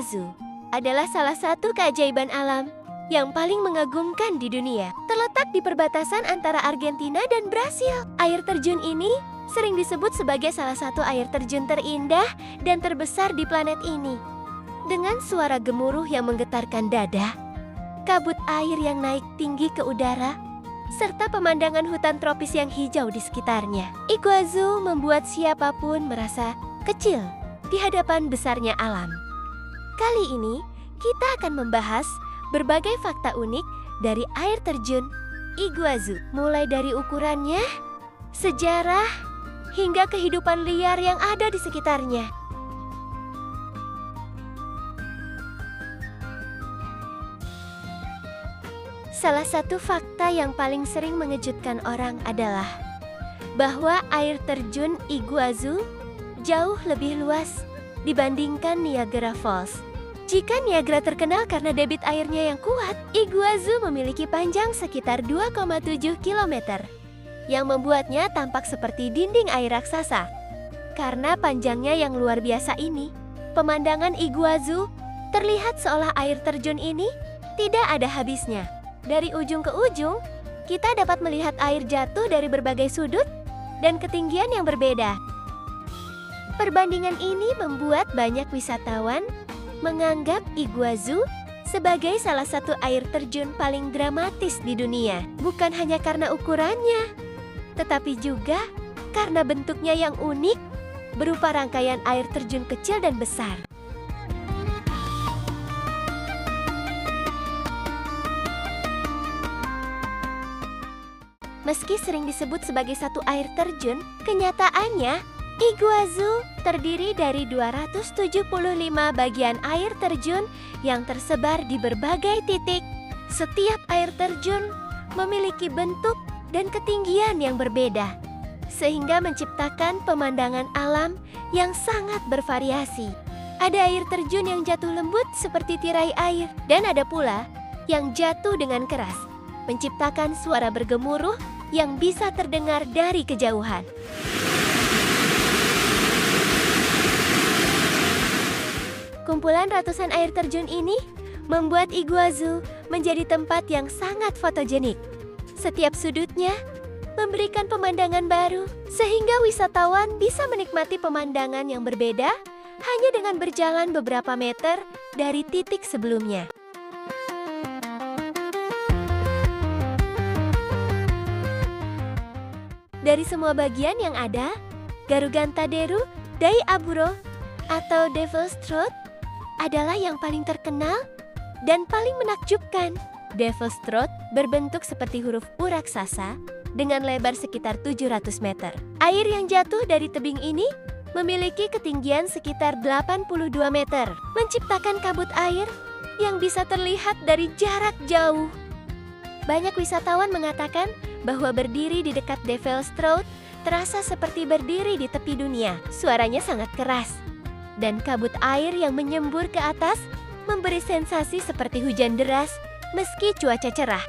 Iguazu adalah salah satu keajaiban alam yang paling mengagumkan di dunia. Terletak di perbatasan antara Argentina dan Brasil. Air terjun ini sering disebut sebagai salah satu air terjun terindah dan terbesar di planet ini. Dengan suara gemuruh yang menggetarkan dada, kabut air yang naik tinggi ke udara, serta pemandangan hutan tropis yang hijau di sekitarnya. Iguazu membuat siapapun merasa kecil di hadapan besarnya alam. Kali ini, kita akan membahas berbagai fakta unik dari air terjun Iguazu. Mulai dari ukurannya, sejarah, hingga kehidupan liar yang ada di sekitarnya. Salah satu fakta yang paling sering mengejutkan orang adalah bahwa air terjun Iguazu jauh lebih luas dibandingkan Niagara Falls. Jika Niagara terkenal karena debit airnya yang kuat, Iguazu memiliki panjang sekitar 2,7 km, yang membuatnya tampak seperti dinding air raksasa. Karena panjangnya yang luar biasa ini, pemandangan Iguazu terlihat seolah air terjun ini tidak ada habisnya. Dari ujung ke ujung, kita dapat melihat air jatuh dari berbagai sudut dan ketinggian yang berbeda. Perbandingan ini membuat banyak wisatawan menganggap Iguazu sebagai salah satu air terjun paling dramatis di dunia. Bukan hanya karena ukurannya, tetapi juga karena bentuknya yang unik berupa rangkaian air terjun kecil dan besar. Meski sering disebut sebagai satu air terjun, kenyataannya Iguazu terdiri dari 275 bagian air terjun yang tersebar di berbagai titik. Setiap air terjun memiliki bentuk dan ketinggian yang berbeda, sehingga menciptakan pemandangan alam yang sangat bervariasi. Ada air terjun yang jatuh lembut seperti tirai air, dan ada pula yang jatuh dengan keras, menciptakan suara bergemuruh yang bisa terdengar dari kejauhan. Kumpulan ratusan air terjun ini membuat Iguazu menjadi tempat yang sangat fotogenik. Setiap sudutnya memberikan pemandangan baru, sehingga wisatawan bisa menikmati pemandangan yang berbeda hanya dengan berjalan beberapa meter dari titik sebelumnya. Dari semua bagian yang ada, Garugantaderu dai Aburo atau Devil's Throat adalah yang paling terkenal dan paling menakjubkan. Devil's Throat berbentuk seperti huruf U raksasa dengan lebar sekitar 700 meter. Air yang jatuh dari tebing ini memiliki ketinggian sekitar 82 meter, menciptakan kabut air yang bisa terlihat dari jarak jauh. Banyak wisatawan mengatakan bahwa berdiri di dekat Devil's Throat terasa seperti berdiri di tepi dunia. Suaranya sangat keras, dan kabut air yang menyembur ke atas memberi sensasi seperti hujan deras meski cuaca cerah.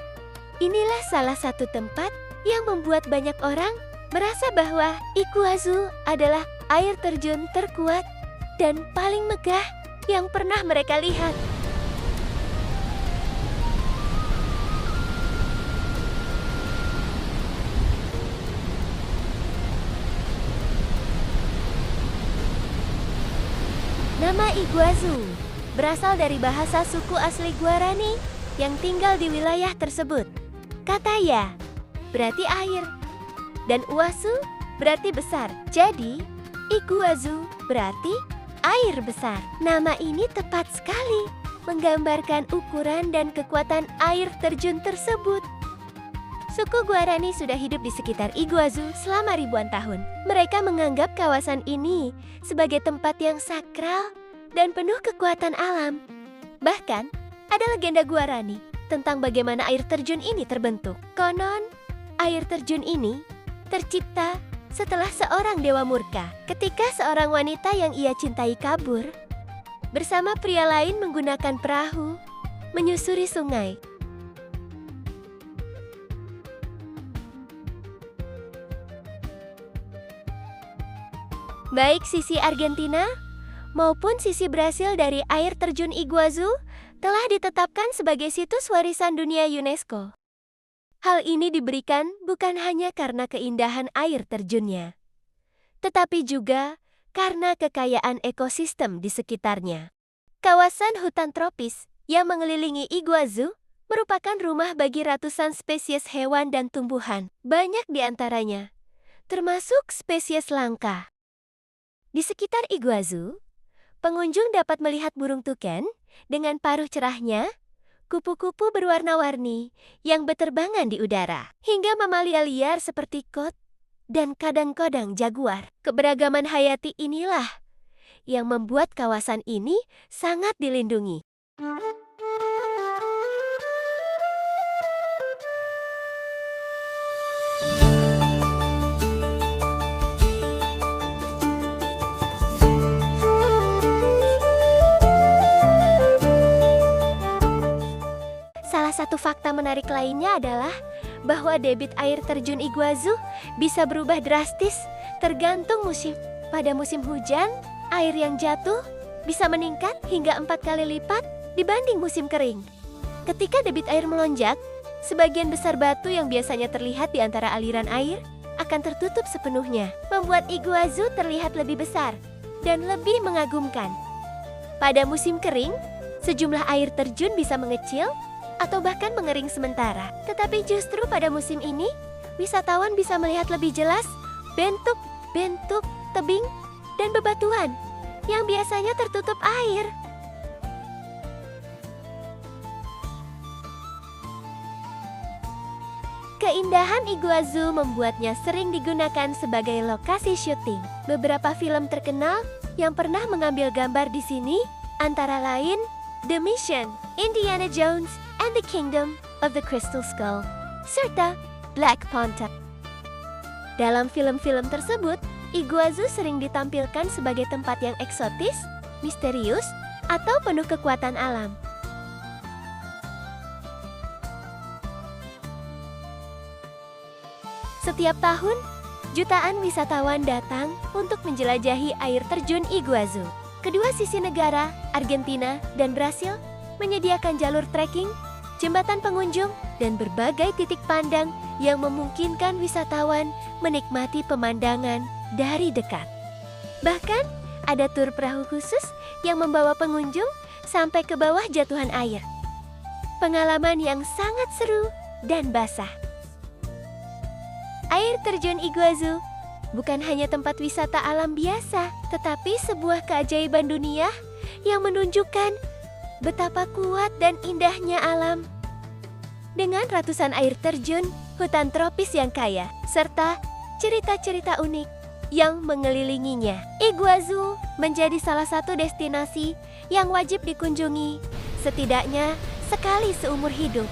Inilah salah satu tempat yang membuat banyak orang merasa bahwa Iguazu adalah air terjun terkuat dan paling megah yang pernah mereka lihat. Nama Iguazu berasal dari bahasa suku asli Guarani yang tinggal di wilayah tersebut. Kata ya berarti air, dan Uasu berarti besar. Jadi, Iguazu berarti air besar. Nama ini tepat sekali menggambarkan ukuran dan kekuatan air terjun tersebut. Suku Guarani sudah hidup di sekitar Iguazu selama ribuan tahun. Mereka menganggap kawasan ini sebagai tempat yang sakral dan penuh kekuatan alam. Bahkan, ada legenda Guarani tentang bagaimana air terjun ini terbentuk. Konon, air terjun ini tercipta setelah seorang dewa murka. Ketika seorang wanita yang ia cintai kabur, bersama pria lain menggunakan perahu, menyusuri sungai. Baik sisi Argentina maupun sisi Brasil dari air terjun Iguazu telah ditetapkan sebagai situs warisan dunia UNESCO. Hal ini diberikan bukan hanya karena keindahan air terjunnya, tetapi juga karena kekayaan ekosistem di sekitarnya. Kawasan hutan tropis yang mengelilingi Iguazu merupakan rumah bagi ratusan spesies hewan dan tumbuhan, banyak di antaranya, termasuk spesies langka. Di sekitar Iguazu, pengunjung dapat melihat burung tuken dengan paruh cerahnya, kupu-kupu berwarna-warni yang berterbangan di udara, hingga mamalia liar seperti kot dan kadang-kadang jaguar. Keberagaman hayati inilah yang membuat kawasan ini sangat dilindungi. Salah satu fakta menarik lainnya adalah bahwa debit air terjun Iguazu bisa berubah drastis tergantung musim. Pada musim hujan, air yang jatuh bisa meningkat hingga 4 kali lipat dibanding musim kering. Ketika debit air melonjak, sebagian besar batu yang biasanya terlihat di antara aliran air akan tertutup sepenuhnya, membuat Iguazu terlihat lebih besar dan lebih mengagumkan. Pada musim kering, sejumlah air terjun bisa mengecil atau bahkan mengering sementara. Tetapi justru pada musim ini, wisatawan bisa melihat lebih jelas bentuk-bentuk tebing dan bebatuan yang biasanya tertutup air. Keindahan Iguazu membuatnya sering digunakan sebagai lokasi syuting. Beberapa film terkenal yang pernah mengambil gambar di sini antara lain The Mission, Indiana Jones and the Kingdom of the Crystal Skull, serta Black Panther. Dalam film-film tersebut, Iguazu sering ditampilkan sebagai tempat yang eksotis, misterius, atau penuh kekuatan alam. Setiap tahun, jutaan wisatawan datang untuk menjelajahi air terjun Iguazu. Kedua sisi negara, Argentina dan Brasil, menyediakan jalur trekking, jembatan pengunjung, dan berbagai titik pandang yang memungkinkan wisatawan menikmati pemandangan dari dekat. Bahkan, ada tur perahu khusus yang membawa pengunjung sampai ke bawah jatuhan air. Pengalaman yang sangat seru dan basah. Air terjun Iguazu bukan hanya tempat wisata alam biasa, tetapi sebuah keajaiban dunia yang menunjukkan betapa kuat dan indahnya alam. Dengan ratusan air terjun, hutan tropis yang kaya, serta cerita-cerita unik yang mengelilinginya, Iguazu menjadi salah satu destinasi yang wajib dikunjungi setidaknya sekali seumur hidup.